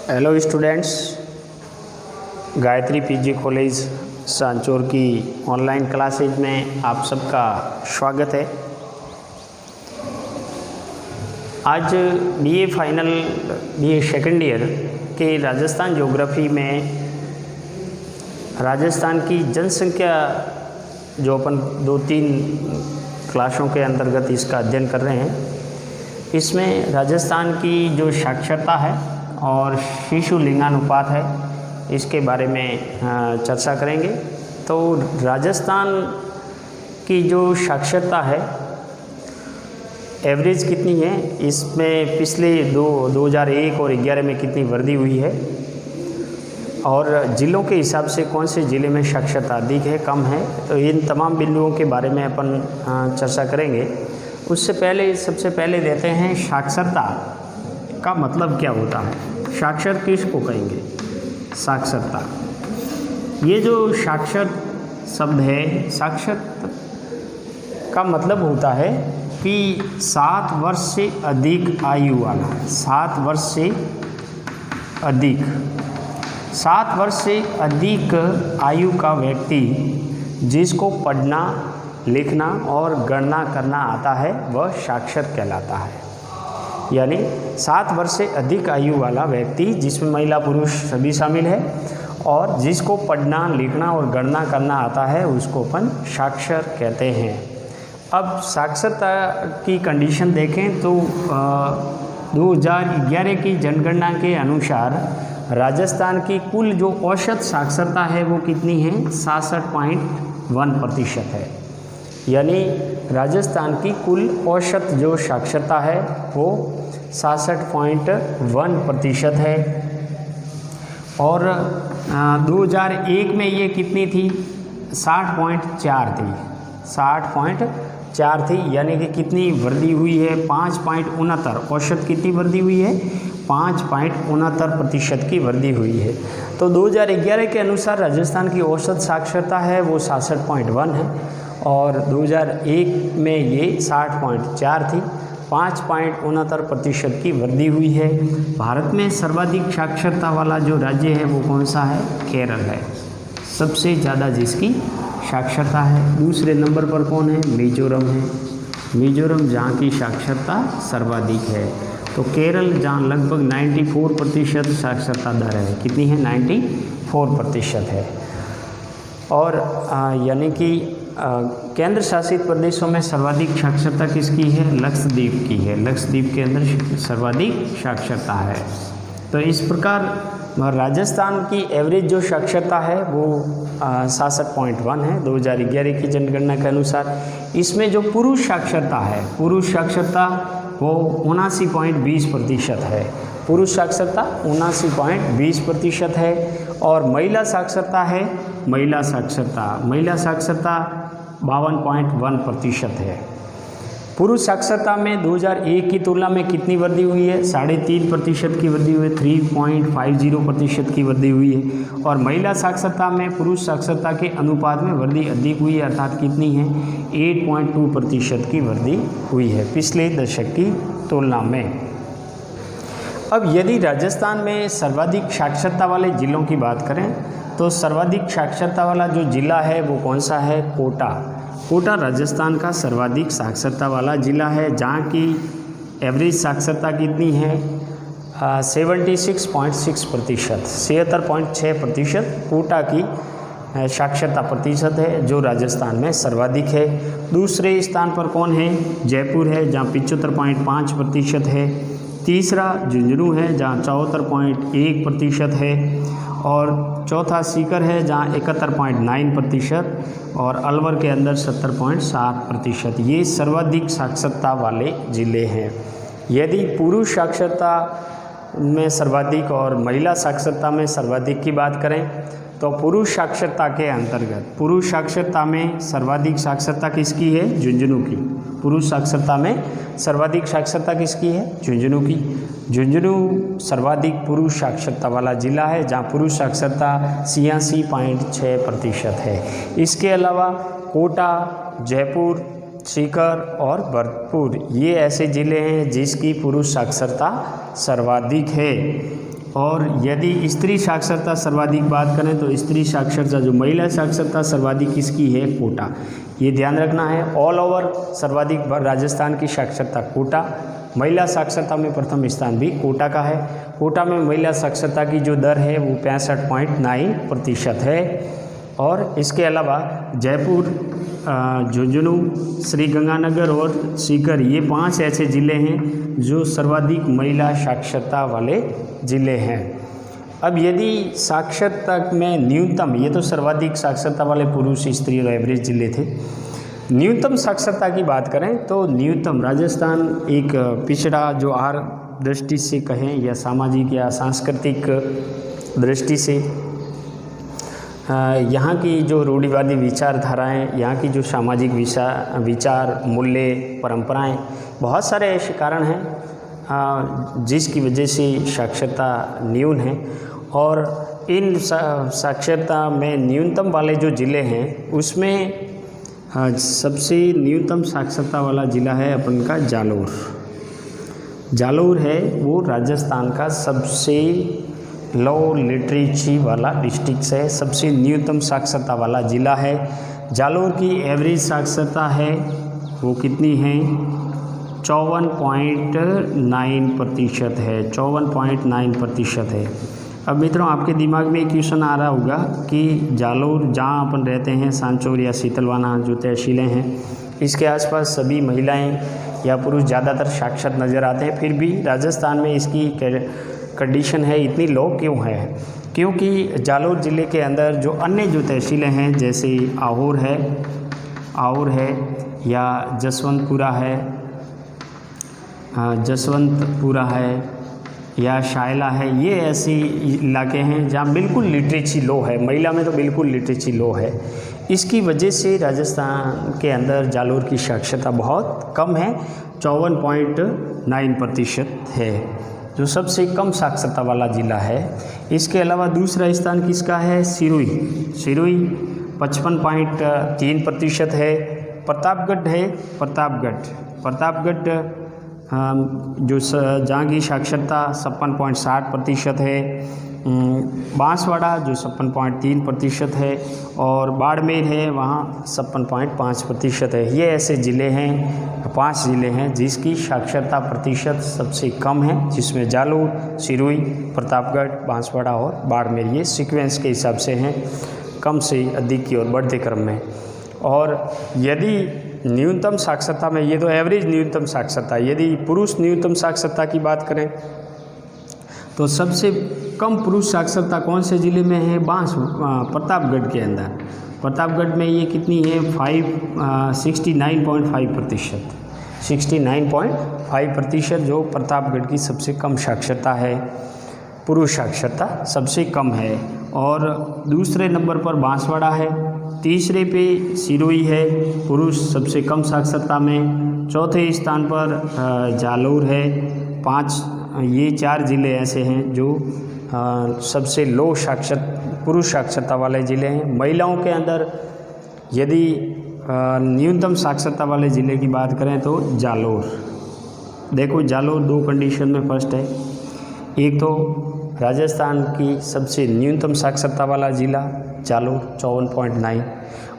Hello students, Gayatri PG college Sanchore की online classes में आप सबका स्वागत है। आज BA final BA second year के राजस्थान ज्योग्राफी में राजस्थान की जनसंख्या जो अपन 2-3 क्लासों के अंतर्गत इसका अध्ययन कर रहे हैं, इसमें राजस्थान की जो साक्षरता है और शिशु लिंगानुपात है इसके बारे में चर्चा करेंगे। तो राजस्थान की जो साक्षरता है एवरेज कितनी है, इसमें पिछले 2001 और 2011 में कितनी वृद्धि हुई है और ज़िलों के हिसाब से कौन से ज़िले में साक्षरता अधिक है कम है, तो इन तमाम बिंदुओं के बारे में अपन चर्चा करेंगे। उससे पहले सबसे पहले देते हैं साक्षरता का मतलब क्या होता है। साक्षर किसको कहेंगे? साक्षरता, ये जो साक्षर शब्द है, साक्षर का मतलब होता है कि 7 वर्ष से अधिक आयु वाला, 7 वर्ष से अधिक, 7 वर्ष से अधिक आयु का व्यक्ति जिसको पढ़ना लिखना और गणना करना आता है वह साक्षर कहलाता है। यानी 7 वर्ष से अधिक आयु वाला व्यक्ति, जिसमें महिला पुरुष सभी शामिल है, और जिसको पढ़ना लिखना और गणना करना आता है उसको अपन साक्षर कहते हैं। अब साक्षरता की कंडीशन देखें तो 2011 की जनगणना के अनुसार राजस्थान की कुल जो औसत साक्षरता है वो कितनी है? 66.1% है। यानी राजस्थान की कुल औसत जो साक्षरता है वो 66.1% है। और 2001 में ये कितनी थी? 60.4 थी, 60.4 थी। यानी कि कितनी वृद्धि हुई है? 5.69। औसत कितनी वृद्धि हुई है? 5.69% की वृद्धि हुई है। तो 2011 के अनुसार राजस्थान की औसत साक्षरता है वो 66.1 है और 2001 में ये 60.4 थी, 5.69% की वृद्धि हुई है। भारत में सर्वाधिक साक्षरता वाला जो राज्य है वो कौन सा है? केरल है, सबसे ज़्यादा जिसकी साक्षरता है। दूसरे नंबर पर कौन है? मिजोरम है। मिजोरम जहाँ की साक्षरता सर्वाधिक है। तो केरल जहाँ लगभग 94% साक्षरता दर है। कितनी है? 94% है। और यानी कि केंद्र शासित प्रदेशों में सर्वाधिक साक्षरता किसकी है? लक्षद्वीप की है। लक्षद्वीप के अंदर सर्वाधिक साक्षरता है। तो इस प्रकार राजस्थान की एवरेज जो साक्षरता है वो 66.1 है 2011 की जनगणना के अनुसार। इसमें जो पुरुष साक्षरता है, पुरुष साक्षरता वो 79.20% है। पुरुष साक्षरता 79.20% है। और महिला साक्षरता है, महिला साक्षरता 52.1% है। पुरुष साक्षरता में 2001 की तुलना में कितनी वृद्धि हुई है? 3.5% की वृद्धि हुई है, 3.50% की वृद्धि हुई है। और महिला साक्षरता में पुरुष साक्षरता के अनुपात में वृद्धि अधिक हुई है, अर्थात कितनी है? 8.2% की वृद्धि हुई है पिछले दशक की तुलना में। अब यदि राजस्थान में सर्वाधिक साक्षरता वाले जिलों की बात करें तो सर्वाधिक साक्षरता वाला जो जिला है वो कौन सा है? कोटा। कोटा राजस्थान का सर्वाधिक साक्षरता वाला जिला है, जहाँ की एवरेज साक्षरता कितनी है? 76.6%, 76.6% कोटा की साक्षरता प्रतिशत है, जो राजस्थान में सर्वाधिक है। दूसरे स्थान पर कौन है? जयपुर है, जहाँ 75.5% है। तीसरा झुंझुनू है, जहाँ 74.1% है। और चौथा सीकर है, जहाँ 71.9%, और अलवर के अंदर 70.7%। ये सर्वाधिक साक्षरता वाले ज़िले हैं। यदि पुरुष साक्षरता में सर्वाधिक और महिला साक्षरता में सर्वाधिक की बात करें तो पुरुष साक्षरता के अंतर्गत, पुरुष साक्षरता में सर्वाधिक साक्षरता किसकी है? झुंझुनू की। पुरुष साक्षरता में सर्वाधिक साक्षरता किसकी है? झुंझुनू की। झुंझुनू सर्वाधिक पुरुष साक्षरता वाला जिला है, जहां पुरुष साक्षरता 86.6% है। इसके अलावा कोटा, जयपुर, सीकर और भरतपुर ये ऐसे ज़िले हैं जिसकी पुरुष साक्षरता सर्वाधिक है। और यदि स्त्री साक्षरता सर्वाधिक बात करें तो स्त्री साक्षरता जो महिला साक्षरता सर्वाधिक किसकी है, कोटा। ये ध्यान रखना है। ऑल ओवर सर्वाधिक राजस्थान की साक्षरता कोटा। महिला साक्षरता में प्रथम स्थान भी कोटा का है। कोटा में महिला साक्षरता की जो दर है वो 65.9% है। और इसके अलावा जयपुर, झुंझुनू, श्रीगंगानगर और सीकर, ये 5 ऐसे ज़िले हैं जो सर्वाधिक महिला साक्षरता वाले ज़िले हैं। अब यदि साक्षरता में न्यूनतम, ये तो सर्वाधिक साक्षरता वाले पुरुष, स्त्री और एवरेज ज़िले थे। न्यूनतम साक्षरता की बात करें तो न्यूनतम राजस्थान एक पिछड़ा जो दृष्टि से कहें या सामाजिक या सांस्कृतिक दृष्टि से, यहाँ की जो रूढ़िवादी विचारधाराएं, यहाँ की जो सामाजिक विचार, मूल्य, परंपराएं, बहुत सारे ऐसे कारण हैं जिसकी वजह से साक्षरता न्यून है। और इन साक्षरता में न्यूनतम वाले जो ज़िले हैं उसमें सबसे न्यूनतम साक्षरता वाला ज़िला है अपन का जालोर। जालोर है वो राजस्थान का सबसे लो लिटरेसी वाला डिस्ट्रिक्ट है, सबसे न्यूनतम साक्षरता वाला ज़िला है। जालोर की एवरेज साक्षरता है वो कितनी है, 54.9% है, 54.9% है। अब मित्रों आपके दिमाग में एक क्वेश्चन आ रहा होगा कि जालोर जहाँ अपन रहते हैं, सांचौर या शीतलवाना जो तहसीलें हैं, इसके आसपास सभी महिलाएं या पुरुष ज़्यादातर साक्षर नज़र आते हैं, फिर भी राजस्थान में इसकी कंडीशन है इतनी लो क्यों है? क्योंकि जालोर ज़िले के अंदर जो अन्य जो तहसीलें हैं जैसे आहोर है या जसवंतपुरा है या शायला है, ये ऐसे इलाके हैं जहाँ बिल्कुल लिटरेसी लो है, महिला में तो बिल्कुल लिटरेसी लो है। इसकी वजह से राजस्थान के अंदर जालोर की साक्षरता बहुत कम है, 54.9% है, जो सबसे कम साक्षरता वाला ज़िला है। इसके अलावा दूसरा स्थान किसका है, सिरोही 55.3% है। प्रतापगढ़ है, प्रतापगढ़ जो जहाँ की साक्षरता 56.60% है। बांसवाड़ा जो 56.3% है और बाड़मेर है वहाँ 56.5% है। ये ऐसे ज़िले हैं, 5 ज़िले हैं जिसकी साक्षरता प्रतिशत सबसे कम है, जिसमें जालोर, सिरोही, प्रतापगढ़, बांसवाड़ा और बाड़मेर ये सीक्वेंस के हिसाब से हैं, कम से अधिक की ओर बढ़ते क्रम में। और यदि न्यूनतम साक्षरता में, ये तो एवरेज न्यूनतम साक्षरता, यदि पुरुष न्यूनतम साक्षरता की बात करें तो सबसे कम पुरुष साक्षरता कौन से ज़िले में है, प्रतापगढ़ के अंदर। प्रतापगढ़ में ये कितनी है, 69.5%, 69.5% जो प्रतापगढ़ की सबसे कम साक्षरता है, पुरुष साक्षरता सबसे कम है। और दूसरे नंबर पर बांसवाड़ा है, तीसरे पे सिरोही है पुरुष सबसे कम साक्षरता में, चौथे स्थान पर जालोर है। 5 ये 4 ज़िले ऐसे हैं जो सबसे लो पुरुष साक्षरता वाले ज़िले हैं। महिलाओं के अंदर यदि न्यूनतम साक्षरता वाले ज़िले की बात करें तो जालोर, देखो जालोर 2 कंडीशन में फर्स्ट है। एक तो राजस्थान की सबसे न्यूनतम साक्षरता वाला ज़िला जालोर 54.9,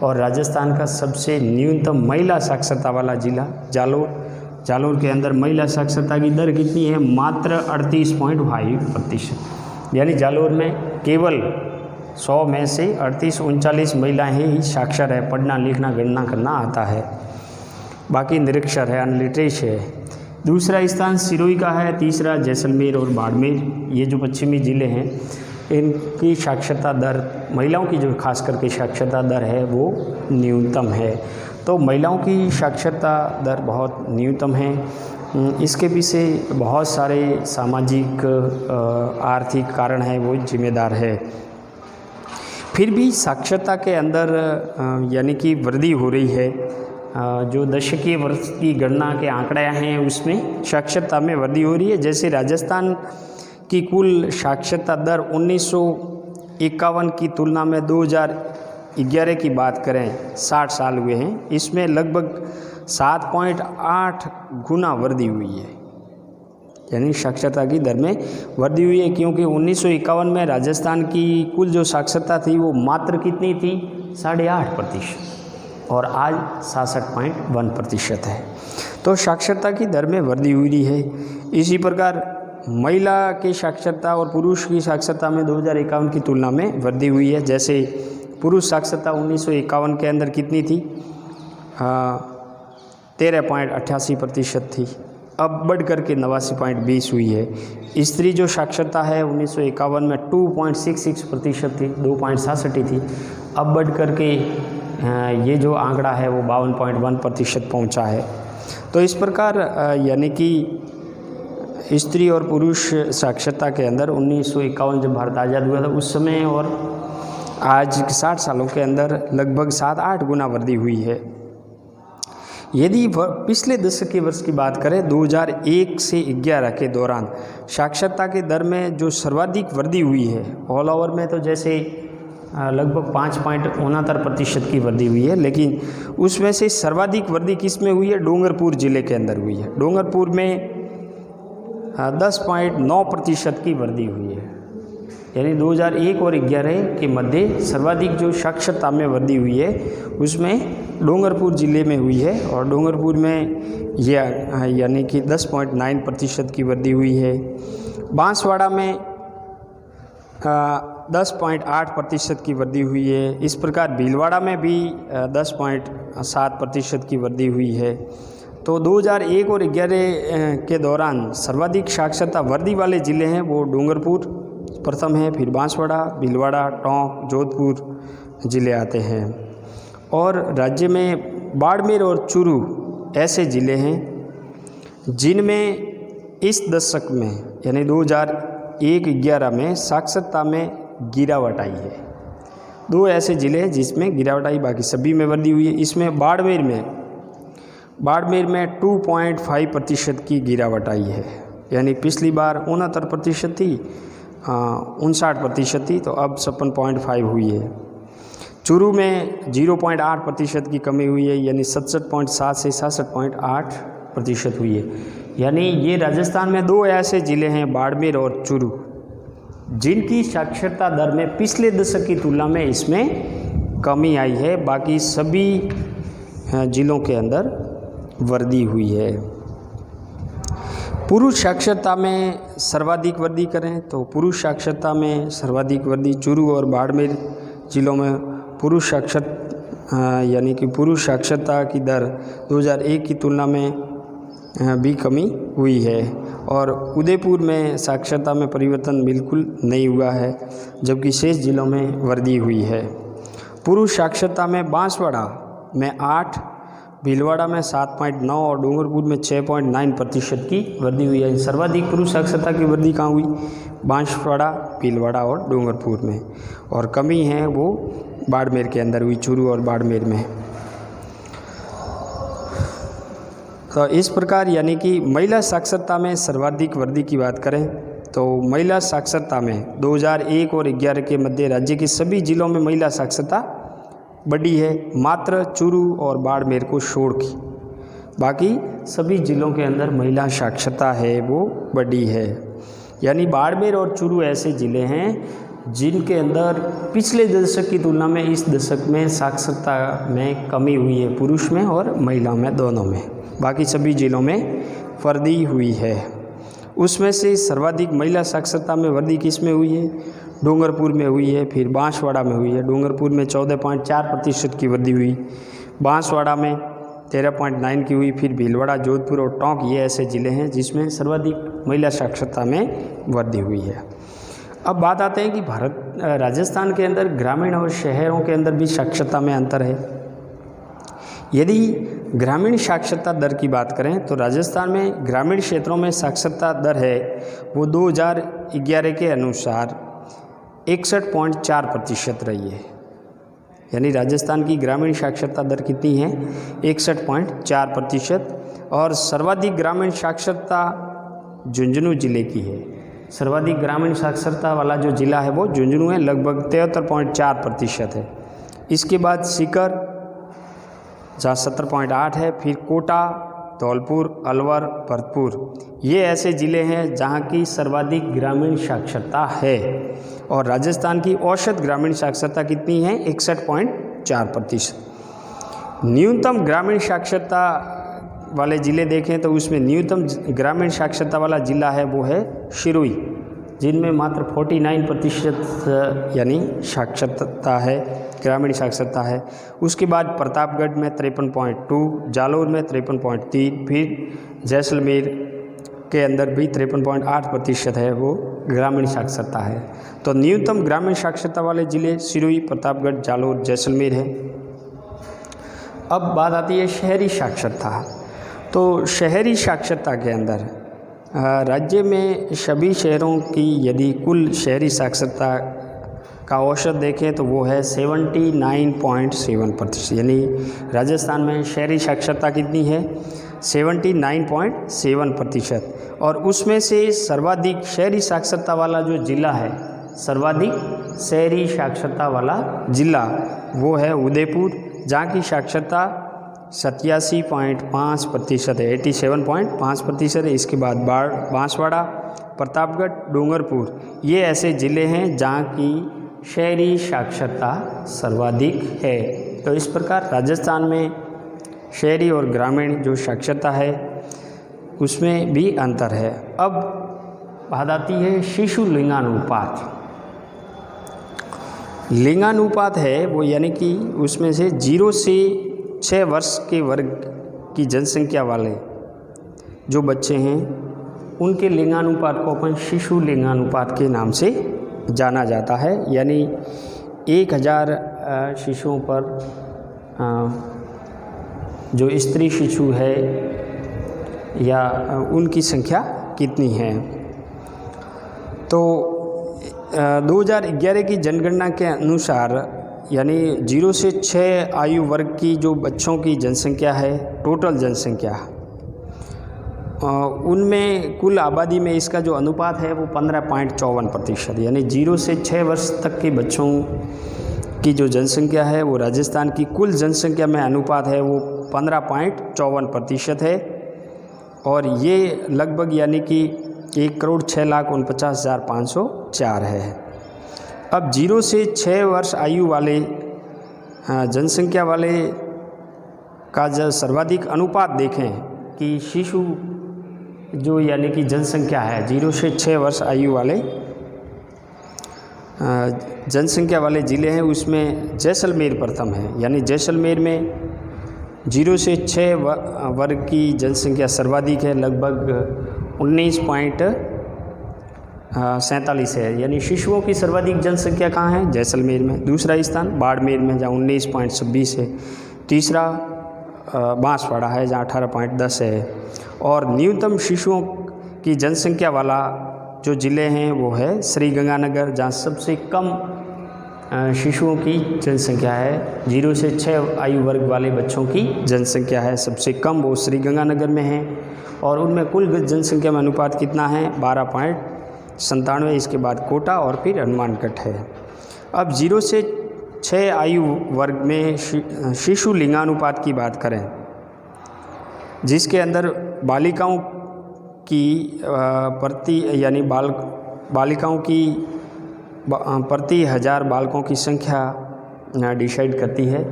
और राजस्थान का सबसे न्यूनतम महिला साक्षरता वाला ज़िला जालोर के अंदर महिला साक्षरता की दर कितनी है, मात्र 38.5%। यानी जालोर में केवल 100 में से 38-39 महिलाएं ही साक्षर है, पढ़ना लिखना गणना करना आता है, बाकी निरक्षर है, अनलिटरेट है। दूसरा स्थान सिरोही का है, तीसरा जैसलमेर और बाड़मेर, ये जो पश्चिमी ज़िले हैं इनकी साक्षरता दर, महिलाओं की जो खास करके साक्षरता दर है वो न्यूनतम है। तो महिलाओं की साक्षरता दर बहुत न्यूनतम है। इसके पीछे बहुत सारे सामाजिक आर्थिक कारण हैं, वो जिम्मेदार है। फिर भी साक्षरता के अंदर यानी कि वृद्धि हो रही है। जो दशकीय वर्ष की गणना के आंकड़े हैं उसमें साक्षरता में वृद्धि हो रही है। जैसे राजस्थान की कुल साक्षरता दर 1951 की तुलना में 2011 की बात करें, 60 साल हुए हैं, इसमें लगभग 7.8 गुना वृद्धि हुई है। यानी साक्षरता की दर में वृद्धि हुई है, क्योंकि 1951 में राजस्थान की कुल जो साक्षरता थी वो मात्र कितनी थी, 8.5%, और आज 66.1% है। तो साक्षरता की दर में वृद्धि हुई है। इसी प्रकार महिला की साक्षरता और पुरुष की साक्षरता में 2051 की तुलना में वृद्धि हुई है। जैसे पुरुष साक्षरता 1951 के अंदर कितनी थी, 13.88% थी, अब बढ़ कर के 89.20 हुई है। स्त्री जो साक्षरता है 1951 में 2.66% थी, 2.67 थी, अब बढ़ कर के ये जो आंकड़ा है वो 52.1% पहुँचा है। तो इस प्रकार यानी कि स्त्री और पुरुष साक्षरता के अंदर 1951 जब भारत आज़ाद हुआ था उस समय और आज 60 सालों के अंदर लगभग 7-8 गुना वृद्धि हुई है। यदि पिछले दशक के वर्ष की बात करें 2001 से 11 के दौरान साक्षरता के दर में जो सर्वाधिक वृद्धि हुई है ऑल ओवर में, तो जैसे लगभग 5.69% की वृद्धि हुई है, लेकिन उसमें से सर्वाधिक वृद्धि किस में हुई है, डूंगरपुर ज़िले के अंदर हुई है। डूंगरपुर में 10.9% की वृद्धि हुई है, यानी 2001 और 11 के मध्य सर्वाधिक जो साक्षरता में वृद्धि हुई है उसमें डूंगरपुर ज़िले में हुई है, और डूंगरपुर में यह यानी कि 10.9% की वृद्धि हुई है। बांसवाड़ा में 10.8% की वृद्धि हुई है। इस प्रकार भीलवाड़ा में भी 10.7% की वृद्धि हुई है। तो 2001 और 11 के दौरान सर्वाधिक साक्षरता वृद्धि वाले ज़िले हैं वो डूंगरपुर प्रथम है, फिर बांसवाड़ा, भीलवाड़ा, टोंक, जोधपुर ज़िले आते हैं। और राज्य में बाड़मेर और चूरू ऐसे ज़िले हैं जिनमें इस दशक में यानी 2001-11 में साक्षरता में गिरावट आई है। 2 ऐसे ज़िले हैं जिसमें गिरावट आई, बाकी सभी में वृद्धि हुई है। इसमें बाड़मेर में 2.5% की गिरावट आई है, यानी पिछली बार 69% थी, 59% थी, तो अब 56.5 हुई है। चूरू में 0.8% की कमी हुई है, यानी 67.7 से 67.8% हुई है। यानी ये राजस्थान में 2 ऐसे ज़िले हैं बाड़मेर और चूरू जिनकी साक्षरता दर में पिछले दशक की तुलना में इसमें कमी आई है, बाकी सभी ज़िलों के अंदर वृद्धि हुई है। पुरुष साक्षरता में सर्वाधिक वृद्धि करें तो पुरुष साक्षरता में सर्वाधिक वृद्धि चूरू और बाड़मेर ज़िलों में पुरुष यानी कि पुरुष साक्षरता की दर 2001 की तुलना में भी कमी हुई है, और उदयपुर में साक्षरता में परिवर्तन बिल्कुल नहीं हुआ है, जबकि शेष ज़िलों में वृद्धि हुई है। पुरुष साक्षरता में बांसवाड़ा में 8, भीलवाड़ा में 7.9 और डूंगरपुर में 6.9% की वृद्धि हुई है। सर्वाधिक पुरुष साक्षरता की वृद्धि कहाँ हुई, बांसवाड़ा, भीलवाड़ा और डूंगरपुर में, और कमी है वो बाड़मेर के अंदर हुई, चूरू और बाड़मेर में। तो इस प्रकार यानी कि महिला साक्षरता में सर्वाधिक वृद्धि की बात करें तो महिला साक्षरता में 2001 और 11 के मध्य राज्य के सभी जिलों में महिला साक्षरता बढ़ी है, मात्र चूरू और बाड़मेर को छोड़ के बाकी सभी जिलों के अंदर महिला साक्षरता है वो बढ़ी है। यानी बाड़मेर और चूरू ऐसे ज़िले हैं जिनके अंदर पिछले दशक की तुलना में इस दशक में साक्षरता में कमी हुई है, पुरुष में और महिला में दोनों में। बाकी सभी ज़िलों में वृद्धि हुई है। उसमें से सर्वाधिक महिला साक्षरता में वृद्धि किस में हुई है, डूंगरपुर में हुई है, फिर बांसवाड़ा में हुई है। डूंगरपुर में 14.4% की वृद्धि हुई, बांसवाड़ा में 13.9 की हुई, फिर भीलवाड़ा, जोधपुर और टोंक ये ऐसे ज़िले हैं जिसमें सर्वाधिक महिला साक्षरता में वृद्धि हुई है। अब बात आते हैं कि राजस्थान के अंदर ग्रामीण और शहरों के अंदर भी साक्षरता में अंतर है। यदि ग्रामीण साक्षरता दर की बात करें तो राजस्थान में ग्रामीण क्षेत्रों में साक्षरता दर है वो 2011 के अनुसार 61.4% रही है। यानी राजस्थान की ग्रामीण साक्षरता दर कितनी है, 61.4%, और सर्वाधिक ग्रामीण साक्षरता झुंझुनू जिले की है। सर्वाधिक ग्रामीण साक्षरता वाला जो ज़िला है वो झुंझुनू है, लगभग 73.4% है। इसके बाद सीकर जहाँ 70.8 है, फिर कोटा, धौलपुर, अलवर, भरतपुर ये ऐसे ज़िले हैं जहाँ की सर्वाधिक ग्रामीण साक्षरता है। और राजस्थान की औसत ग्रामीण साक्षरता कितनी है? 61.4%। न्यूनतम ग्रामीण साक्षरता वाले ज़िले देखें तो उसमें न्यूनतम ग्रामीण साक्षरता वाला ज़िला है वो है सिरोही, जिनमें मात्र 49% यानी साक्षरता है, ग्रामीण साक्षरता है। उसके बाद प्रतापगढ़ में 53.2, जालौर में 53.3, फिर जैसलमेर के अंदर भी 53.8% है वो ग्रामीण साक्षरता है। तो न्यूनतम ग्रामीण साक्षरता वाले ज़िले सिरोही, प्रतापगढ़, जालौर, जैसलमेर है। अब बात आती है शहरी साक्षरता। तो शहरी साक्षरता के अंदर राज्य में सभी शहरों की यदि कुल शहरी साक्षरता का औसत देखें तो वो है 79.7%। यानी राजस्थान में शहरी साक्षरता कितनी है? 79.7%। और उसमें से सर्वाधिक शहरी साक्षरता वाला जो ज़िला है, सर्वाधिक शहरी साक्षरता वाला ज़िला वो है उदयपुर, जहाँ की साक्षरता 87.5% है, 87.5% है। इसके बाद बांसवाड़ा, प्रतापगढ़, डूंगरपुर, ये ऐसे ज़िले हैं जहाँ की शहरी साक्षरता सर्वाधिक है। तो इस प्रकार राजस्थान में शहरी और ग्रामीण जो साक्षरता है उसमें भी अंतर है। अब बात आती है शिशु लिंगानुपात। लिंगानुपात है वो यानी कि उसमें से 0 से 6 वर्ष के वर्ग की जनसंख्या वाले जो बच्चे हैं उनके लिंगानुपात को अपन शिशु लिंगानुपात के नाम से जाना जाता है। यानी 1000 शिशुओं पर जो स्त्री शिशु है या उनकी संख्या कितनी है। तो 2011 की जनगणना के अनुसार यानी 0 से 6 आयु वर्ग की जो बच्चों की जनसंख्या है, टोटल जनसंख्या, उनमें कुल आबादी में इसका जो अनुपात है वो 15.54%। यानी 0 से 6 वर्ष तक के बच्चों की जो जनसंख्या है वो राजस्थान की कुल जनसंख्या में अनुपात है वो 15.54% है। और ये लगभग यानी कि 1,06,49,504 है। अब 0 से 6 वर्ष आयु वाले जनसंख्या वाले का जब सर्वाधिक अनुपात देखें कि शिशु जो यानी कि जनसंख्या है 0 से 6 वर्ष आयु वाले जनसंख्या वाले ज़िले हैं, उसमें जैसलमेर प्रथम है। यानी जैसलमेर में 0 से 6 वर्ग की जनसंख्या सर्वाधिक है, लगभग 19.47 है। यानी शिशुओं की सर्वाधिक जनसंख्या कहाँ है? जैसलमेर में। दूसरा स्थान बाड़मेर में जहाँ 19.26 है। तीसरा बांसवाड़ा है जहाँ 18.10 है। और न्यूनतम शिशुओं की जनसंख्या वाला जो ज़िले हैं वो है श्रीगंगानगर, जहाँ सबसे कम शिशुओं की जनसंख्या है। 0 से 6 आयु वर्ग वाले बच्चों की जनसंख्या है सबसे कम, वो श्रीगंगानगर में है। और उनमें कुल जनसंख्या में अनुपात कितना है? 12.97। इसके बाद कोटा और फिर हनुमानगढ़ है। अब 0 से 6 आयु वर्ग में शिशु लिंगानुपात की बात करें, जिसके अंदर बालिकाओं की बालिकाओं की प्रति 1000 बालकों की संख्या डिसाइड करती है।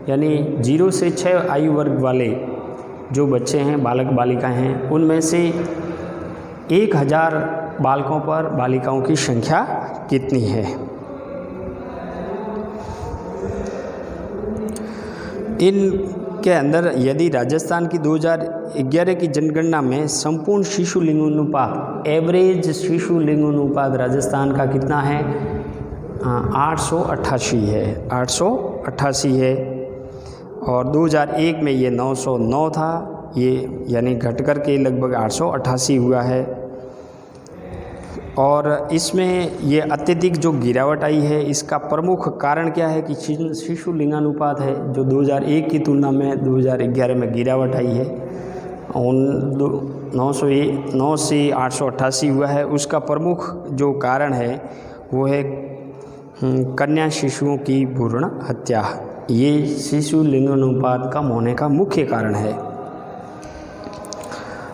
यानी 0 से 6 आयु वर्ग वाले जो बच्चे हैं, बालक बालिकाएं हैं, उनमें से 1000 बालकों पर बालिकाओं की संख्या कितनी है। इनके अंदर यदि राजस्थान की 2011 की जनगणना में संपूर्ण शिशु लिंगानुपात, एवरेज शिशु लिंगानुपात राजस्थान का कितना है? 888 है, 888 है। और 2001 में ये 909 था, ये यानी घट कर के लगभग 888 हुआ है। और इसमें ये अत्यधिक जो गिरावट आई है, इसका प्रमुख कारण क्या है कि शिशु लिंगानुपात है जो 2001 की तुलना में 2011 में गिरावट आई है, 9 से 888 हुआ है। उसका प्रमुख जो कारण है वो है कन्या शिशुओं की भ्रूण हत्या। ये शिशु लिंगानुपात कम होने का मुख्य कारण है।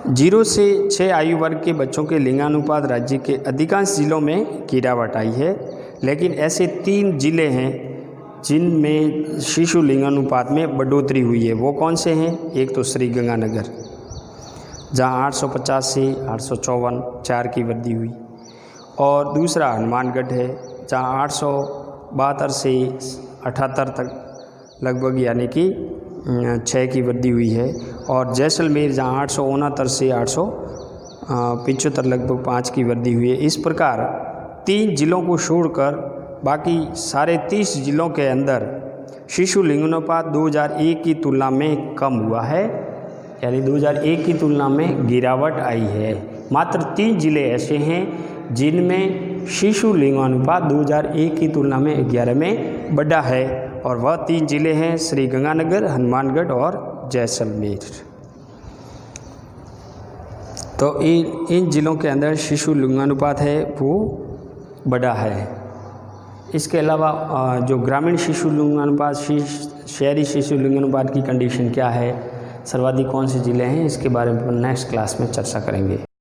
0 से 6 आयु वर्ग के बच्चों के लिंगानुपात राज्य के अधिकांश जिलों में गिरावट आई है, लेकिन ऐसे 3 जिले हैं जिनमें शिशु लिंगानुपात में बढ़ोतरी हुई है। वो कौन से हैं? एक तो श्रीगंगानगर, जहां 850 से 854 4 की वृद्धि हुई, और दूसरा हनुमानगढ़ है जहां 872 से 78 तक लगभग यानी कि 6 की वृद्धि हुई है, और जैसलमेर जहां 869 से 875 लगभग 5 की वृद्धि हुई है। इस प्रकार 3 जिलों को छोड़कर बाकी सारे 30 जिलों के अंदर शिशु लिंगानुपात 2001 की तुलना में कम हुआ है, यानी 2001 की तुलना में गिरावट आई है। मात्र 3 जिले ऐसे हैं जिनमें शिशु लिंगानुपात 2001 की तुलना में 11 में बढ़ा है, और वह 3 जिले हैं श्रीगंगानगर, हनुमानगढ़ और जैसलमेर। तो इन जिलों के अंदर शिशु लिंगानुपात है वो बढ़ा है। इसके अलावा जो ग्रामीण शिशु लिंगानुपात, शहरी शिशु लिंगानुपात की कंडीशन क्या है, सर्वाधिक कौन से ज़िले हैं, इसके बारे में नेक्स्ट क्लास में चर्चा करेंगे।